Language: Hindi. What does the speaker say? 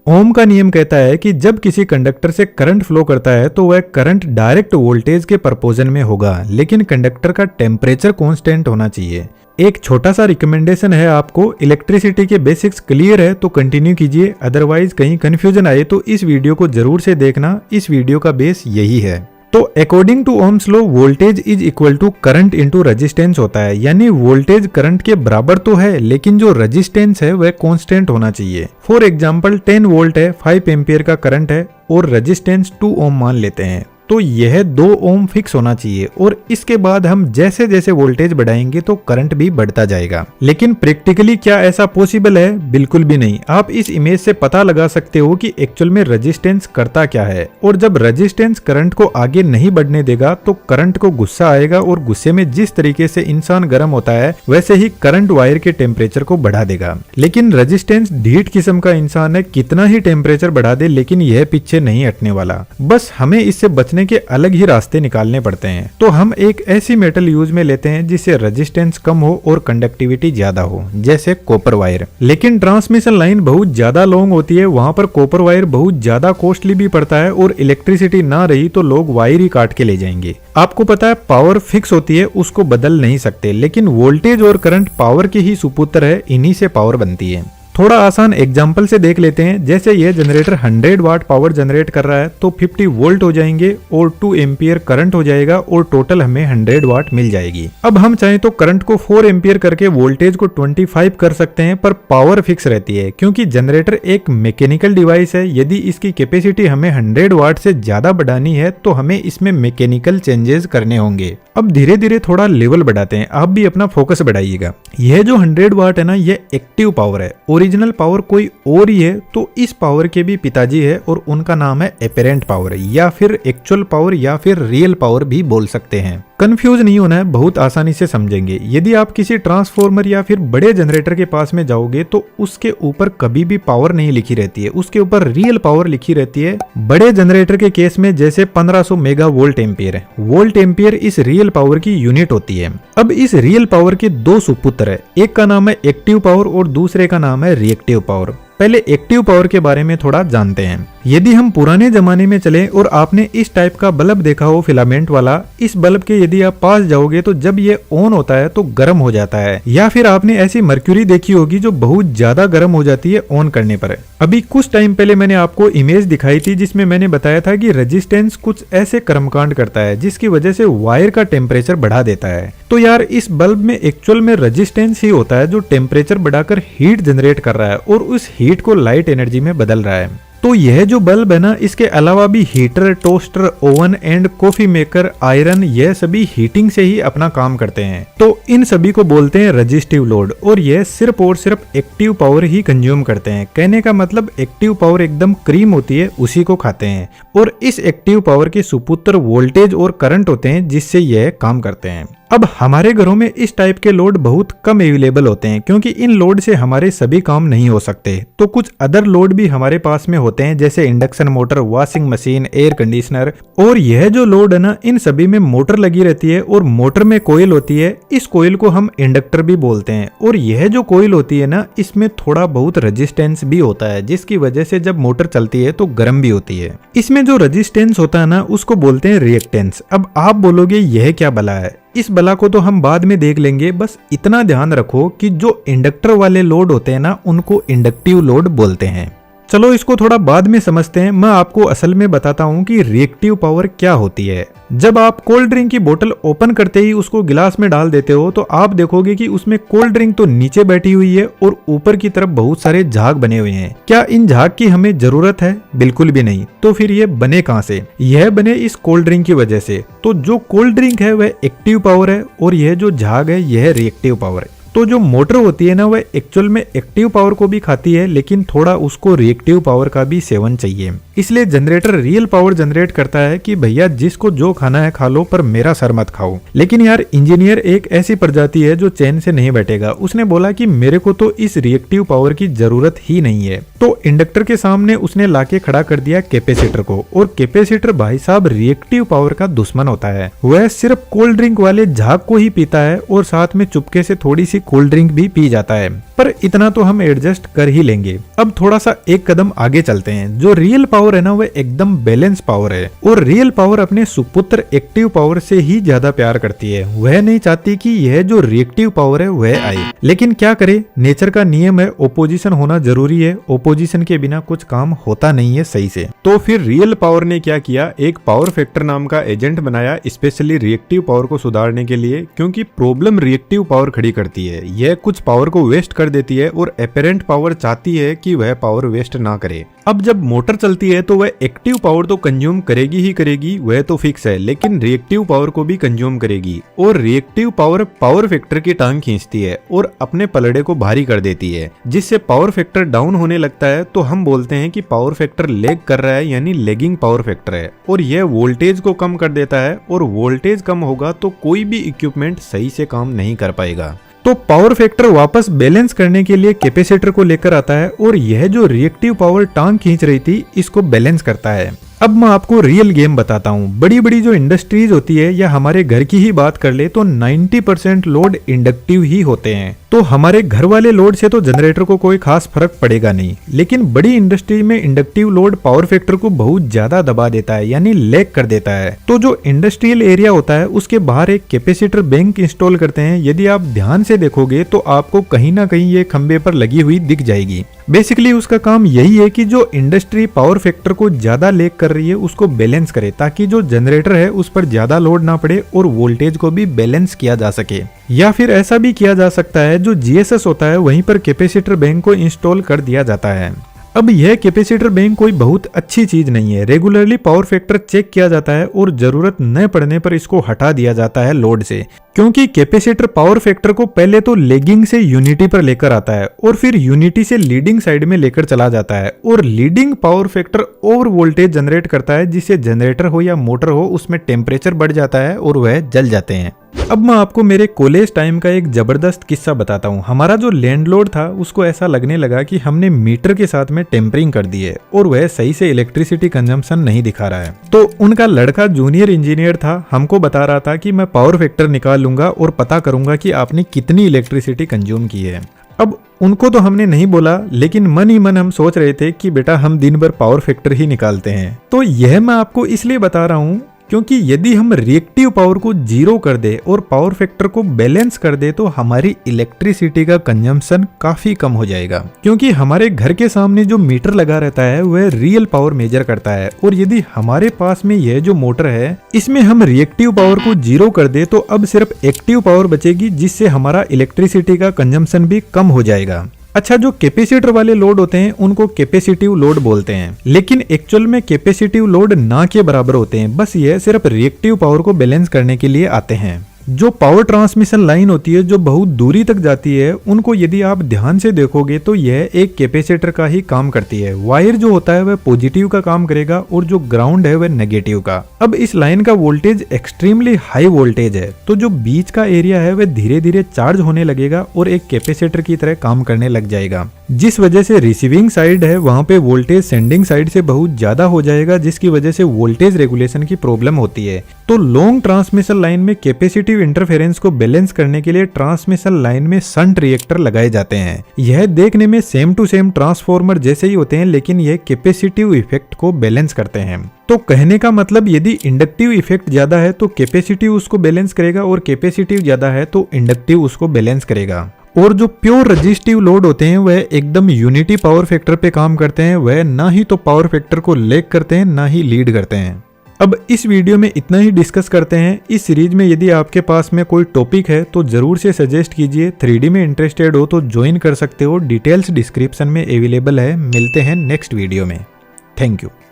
ओम का नियम कहता है कि जब किसी कंडक्टर से करंट फ्लो करता है तो वह करंट डायरेक्ट वोल्टेज के प्रपोजन में होगा, लेकिन कंडक्टर का टेम्परेचर कांस्टेंट होना चाहिए। एक छोटा सा रिकमेंडेशन है आपको, इलेक्ट्रिसिटी के बेसिक्स क्लियर है तो कंटिन्यू कीजिए, अदरवाइज कहीं कंफ्यूजन आए तो इस वीडियो को जरूर से देखना, इस वीडियो का बेस यही है। तो according to Ohm's law voltage is equal to current into resistance होता है, यानी वोल्टेज करंट के बराबर तो है लेकिन जो रेजिस्टेंस है वह कांस्टेंट होना चाहिए। फॉर एग्जांपल 10 वोल्ट है, 5 एम्पियर का करंट है और रेजिस्टेंस 2 ओम मान लेते हैं, तो यह 2 ओम फिक्स होना चाहिए और इसके बाद हम जैसे जैसे वोल्टेज बढ़ाएंगे तो करंट भी बढ़ता जाएगा। लेकिन प्रैक्टिकली क्या ऐसा पॉसिबल है? बिल्कुल भी नहीं। आप इस इमेज से पता लगा सकते हो कि एक्चुअल में रेजिस्टेंस करता क्या है, और जब रेजिस्टेंस करंट को आगे नहीं बढ़ने देगा तो करंट को गुस्सा आएगा और गुस्से में जिस तरीके से इंसान गर्म होता है वैसे ही करंट वायर के टेम्परेचर को बढ़ा देगा। लेकिन रेजिस्टेंस ढीठ किस्म का इंसान है, कितना ही टेम्परेचर बढ़ा दे लेकिन यह पीछे नहीं हटने वाला। बस हमें इससे बचने के अलग ही रास्ते निकालने पड़ते हैं। तो हम एक ऐसी मेटल यूज में लेते हैं जिससे रेजिस्टेंस कम हो और कंडक्टिविटी ज्यादा हो, जैसे कॉपर वायर। लेकिन ट्रांसमिशन लाइन बहुत ज्यादा लॉन्ग होती है, वहां पर कॉपर वायर बहुत ज्यादा कॉस्टली भी पड़ता है और इलेक्ट्रिसिटी ना रही तो लोग वायर ही काट के ले जाएंगे। आपको पता है पावर फिक्स होती है, उसको बदल नहीं सकते, लेकिन वोल्टेज और करंट पावर के ही सुपुत्र है, इन्हीं से पावर बनती है। थोड़ा आसान एग्जाम्पल से देख लेते हैं। जैसे यह जनरेटर 100 वाट पावर जनरेट कर रहा है तो 50 वोल्ट हो जाएंगे और 2 एम्पियर करंट हो जाएगा और टोटल हमें 100 वाट मिल जाएगी। अब हम चाहें तो करंट को 4 एम्पियर करके वोल्टेज को 25 कर सकते हैं, पर पावर फिक्स रहती है क्योंकि जनरेटर एक मैकेनिकल डिवाइस है। यदि इसकी कैपेसिटी हमें 100 वाट से ज्यादा बढ़ानी है तो हमें इसमें मैकेनिकल चेंजेस करने होंगे। अब धीरे धीरे थोड़ा लेवल बढ़ाते हैं, आप भी अपना फोकस बढ़ाइएगा। यह जो 100 वाट है ना, यह एक्टिव पावर है, ओरिजिनल पावर कोई और ही है। तो इस पावर के भी पिताजी है और उनका नाम है एपेरेंट पावर, या फिर एक्चुअल पावर, या फिर रियल पावर भी बोल सकते हैं। कंफ्यूज नहीं होना है, बहुत आसानी से समझेंगे। यदि आप किसी ट्रांसफॉर्मर या फिर बड़े जनरेटर के पास में जाओगे तो उसके ऊपर कभी भी पावर नहीं लिखी रहती है, उसके ऊपर रियल पावर लिखी रहती है। बड़े जनरेटर के केस में जैसे 1500 मेगा वोल्ट एम्पियर है, वोल्ट एम्पियर इस रियल पावर की यूनिट होती है। अब इस रियल पावर के 2 सुपुत्र है, एक का नाम है एक्टिव पावर और दूसरे का नाम है रिएक्टिव पावर। पहले एक्टिव पावर के बारे में थोड़ा जानते हैं। यदि हम पुराने जमाने में चले और आपने इस टाइप का बल्ब देखा हो फिलामेंट वाला, इस बल्ब के यदि आप पास जाओगे तो जब ये ऑन होता है तो गर्म हो जाता है। या फिर आपने ऐसी मर्क्यूरी देखी होगी जो बहुत ज्यादा गर्म हो जाती है ऑन करने पर। अभी कुछ टाइम पहले मैंने आपको इमेज दिखाई थी जिसमें मैंने बताया था कि रेजिस्टेंस कुछ ऐसे कर्मकांड करता है जिसकी वजह से वायर का टेम्परेचर बढ़ा देता है। तो यार इस बल्ब में एक्चुअल में रेजिस्टेंस ही होता है जो टेम्परेचर बढ़ाकर हीट जनरेट कर रहा है और उस हीट को लाइट एनर्जी में बदल रहा है। तो यह जो बल्ब है ना, इसके अलावा भी heater, toaster, oven and coffee maker, iron, यह सभी हीटिंग से ही अपना काम करते हैं। तो इन सभी को बोलते हैं रेजिस्टिव लोड, और यह सिर्फ और सिर्फ एक्टिव पावर ही कंज्यूम करते हैं। कहने का मतलब एक्टिव पावर एकदम क्रीम होती है, उसी को खाते हैं। और इस एक्टिव पावर के सुपुत्र वोल्टेज और करंट होते हैं जिससे यह काम करते हैं। अब हमारे घरों में इस टाइप के लोड बहुत कम अवेलेबल होते हैं क्योंकि इन लोड से हमारे सभी काम नहीं हो सकते। तो कुछ अदर लोड भी हमारे पास में होते हैं जैसे induction motor, washing machine, air conditioner. और यह जो लोड है ना, इन सभी में मोटर लगी रहती है और मोटर में कोयल होती है। इस कोयल को हम इंडक्टर भी बोलते हैं। और यह जो कोयल होती है ना, इसमें थोड़ा बहुत रेजिस्टेंस भी होता है जिसकी वजह से जब मोटर चलती है तो गर्म भी होती है। इसमें जो रेजिस्टेंस होता है ना, उसको बोलते हैं रिएक्टेंस। अब आप बोलोगे यह क्या बला है? इस बला को तो हम बाद में देख लेंगे, बस इतना ध्यान रखो कि जो इंडक्टर वाले लोड होते हैं ना, उनको इंडक्टिव लोड बोलते हैं। चलो इसको थोड़ा बाद में समझते हैं। मैं आपको असल में बताता हूँ कि रिएक्टिव पावर क्या होती है। जब आप कोल्ड ड्रिंक की बोतल ओपन करते ही उसको गिलास में डाल देते हो तो आप देखोगे कि उसमें कोल्ड ड्रिंक तो नीचे बैठी हुई है और ऊपर की तरफ बहुत सारे झाग बने हुए हैं। क्या इन झाग की हमें जरूरत है? बिल्कुल भी नहीं। तो फिर ये बने कहां से? यह बने इस कोल्ड ड्रिंक की वजह से। तो जो कोल्ड ड्रिंक है वह एक्टिव पावर है और यह जो झाग है यह रिएक्टिव पावर है। तो जो मोटर होती है ना, वह एक्चुअल में एक्टिव पावर को भी खाती है, लेकिन थोड़ा उसको रिएक्टिव पावर का भी सेवन चाहिए। इसलिए जनरेटर रियल पावर जनरेट करता है कि भैया जिसको जो खाना है खा लो, पर मेरा सर मत खाओ। लेकिन यार इंजीनियर एक ऐसी प्रजाति है जो चैन से नहीं बैठेगा। उसने बोला कि मेरे को तो इस रिएक्टिव पावर की जरूरत ही नहीं है। तो इंडक्टर के सामने उसने लाके खड़ा कर दिया कैपेसिटर को, और कैपेसिटर भाई साहब रिएक्टिव पावर का दुश्मन होता है। वह सिर्फ कोल्ड ड्रिंक वाले झाग को ही पीता है और साथ में चुपके से थोड़ी सी कोल्ड ड्रिंक भी पी जाता है, पर इतना तो हम एडजस्ट कर ही लेंगे। अब थोड़ा सा एक कदम आगे चलते हैं। जो रियल पावर है ना वह एकदम बैलेंस पावर है, और रियल पावर अपने सुपुत्र एक्टिव पावर से ही ज्यादा प्यार करती है। वह नहीं चाहती कि यह जो रिएक्टिव पावर है वह आए, लेकिन क्या करे, नेचर का नियम है, ओपोजिशन होना जरूरी है। ओपोजिशन के बिना कुछ काम होता नहीं है सही से। तो फिर रियल पावर ने क्या किया, एक पावर फैक्टर नाम का एजेंट बनाया स्पेशली रिएक्टिव पावर को सुधारने के लिए, क्योंकि प्रॉब्लम रिएक्टिव पावर खड़ी करती है। यह कुछ पावर को वेस्ट कर देती है और एपेरेंट पावर चाहती है कि वह पावर वेस्ट ना करे। अब जब मोटर चलती है तो वह एक्टिव पावर तो कंज्यूम करेगी ही करेगी, वह तो फिक्स है, लेकिन रिएक्टिव पावर को भी कंज्यूम करेगी। और रिएक्टिव पावर पावर फैक्टर की टांग खींचती है और अपने पलड़े को भारी कर देती है, जिससे पावर फैक्टर डाउन होने लगता है। तो हम बोलते हैं कि पावर फैक्टर लेग कर रहा है, यानी लेगिंग पावर फैक्टर है। और यह वोल्टेज को कम कर देता है, और वोल्टेज कम होगा तो कोई भी इक्विपमेंट सही से काम नहीं कर पाएगा। तो पावर फैक्टर वापस बैलेंस करने के लिए कैपेसिटर को लेकर आता है, और यह जो रिएक्टिव पावर टांग खींच रही थी इसको बैलेंस करता है। अब मैं आपको रियल गेम बताता हूँ। बड़ी बड़ी जो इंडस्ट्रीज होती है या हमारे घर की ही बात कर ले तो 90% लोड इंडक्टिव ही होते हैं। तो हमारे घर वाले लोड से तो जनरेटर को कोई खास फर्क पड़ेगा नहीं, लेकिन बड़ी इंडस्ट्री में इंडक्टिव लोड पावर फैक्टर को बहुत ज्यादा दबा देता है, यानी लैग कर देता है। तो जो इंडस्ट्रियल एरिया होता है उसके बाहर एक कैपेसिटर बैंक इंस्टॉल करते हैं। यदि आप ध्यान से देखोगे तो आपको कहीं ना कहीं ये खंबे पर लगी हुई दिख जाएगी। बेसिकली उसका काम यही है कि जो इंडस्ट्री पावर फैक्टर को ज्यादा लैग कर रही है उसको बैलेंस करे, ताकि जो जनरेटर है उस पर ज्यादा लोड ना पड़े और वोल्टेज को भी बैलेंस किया जा सके। या फिर ऐसा भी किया जा सकता है, जो जीएसएस होता है वहीं पर कैपेसिटर बैंक को इंस्टॉल कर दिया जाता है। अब यह कैपेसिटर बैंक कोई बहुत अच्छी चीज नहीं है। रेगुलरली पावर फैक्टर चेक किया जाता है और जरूरत न पड़ने पर इसको हटा दिया जाता है लोड से, क्योंकि कैपेसिटर पावर फैक्टर को पहले तो लेगिंग से यूनिटी पर लेकर आता है और फिर यूनिटी से लीडिंग साइड में लेकर चला जाता है, और leading power factor over voltage generate करता है, जिससे जनरेटर हो या मोटर हो उसमें टेम्परेचर बढ़ जाता है और वह जल जाते हैं। अब मैं आपको मेरे कॉलेज टाइम का एक जबरदस्त किस्सा बताता हूँ। हमारा जो लैंडलॉर्ड था उसको ऐसा लगने लगा कि हमने मीटर के साथ में टेम्परिंग कर दी है और वह सही से इलेक्ट्रिसिटी कंजम्पशन नहीं दिखा रहा है। तो उनका लड़का जूनियर इंजीनियर था, हमको बता रहा था कि मैं पावर फैक्टर निकाल लूंगा और पता करूंगा कि आपने कितनी इलेक्ट्रिसिटी कंज्यूम की है। अब उनको तो हमने नहीं बोला, लेकिन मन ही मन हम सोच रहे थे कि बेटा हम दिन भर पावर फैक्टर ही निकालते हैं। तो यह मैं आपको इसलिए बता रहा हूँ क्योंकि यदि हम रिएक्टिव पावर को जीरो कर दे और पावर फैक्टर को बैलेंस कर दे तो हमारी इलेक्ट्रिसिटी का कंजम्पशन काफी कम हो जाएगा, क्योंकि हमारे घर के सामने जो मीटर लगा रहता है वह रियल पावर मेजर करता है। और यदि हमारे पास में यह जो मोटर है इसमें हम रिएक्टिव पावर को जीरो कर दे तो अब सिर्फ एक्टिव पावर बचेगी, जिससे हमारा इलेक्ट्रिसिटी का कंजम्पशन भी कम हो जाएगा। अच्छा, जो कैपेसिटर वाले लोड होते हैं उनको कैपेसिटिव लोड बोलते हैं, लेकिन एक्चुअल में कैपेसिटिव लोड ना के बराबर होते हैं। बस ये सिर्फ रिएक्टिव पावर को बैलेंस करने के लिए आते हैं। जो पावर ट्रांसमिशन लाइन होती है जो बहुत दूरी तक जाती है, उनको यदि आप ध्यान से देखोगे तो यह एक कैपेसिटर का ही काम करती है। वायर जो होता है वह पॉजिटिव का काम करेगा और जो ग्राउंड है वह नेगेटिव का। अब इस लाइन का वोल्टेज एक्सट्रीमली हाई वोल्टेज है, तो जो बीच का एरिया है वह धीरे धीरे चार्ज होने लगेगा और एक कैपेसिटर की तरह काम करने लग जाएगा, जिस वजह से रिसीविंग साइड है वहां पे वोल्टेज सेंडिंग साइड से बहुत ज्यादा हो जाएगा, जिसकी वजह से वोल्टेज रेगुलेशन की प्रॉब्लम होती है। तो लॉन्ग ट्रांसमिशन लाइन में कैपेसिटिव इंटरफेरेंस को बैलेंस करने के लिए ट्रांसमिशन लाइन में शंट रिएक्टर लगाए जाते हैं। यह देखने में सेम टू सेम ट्रांसफॉर्मर जैसे ही होते हैं, लेकिन यह कैपेसिटिव इफेक्ट को बैलेंस करते हैं। तो कहने का मतलब यदि इंडक्टिव इफेक्ट ज्यादा है तो कैपेसिटिव उसको बैलेंस करेगा, और कैपेसिटिव ज्यादा है तो इंडक्टिव उसको बैलेंस करेगा। और जो प्योर रजिस्टिव लोड होते हैं वह एकदम यूनिटी पावर फैक्टर पे काम करते हैं। वह ना ही तो पावर फैक्टर को लैग करते हैं ना ही लीड करते हैं। अब इस वीडियो में इतना ही डिस्कस करते हैं। इस सीरीज में यदि आपके पास में कोई टॉपिक है तो जरूर से सजेस्ट कीजिए। 3D में इंटरेस्टेड हो तो ज्वाइन कर सकते हो, डिटेल्स डिस्क्रिप्शन में अवेलेबल है। मिलते हैं नेक्स्ट वीडियो में। Thank you.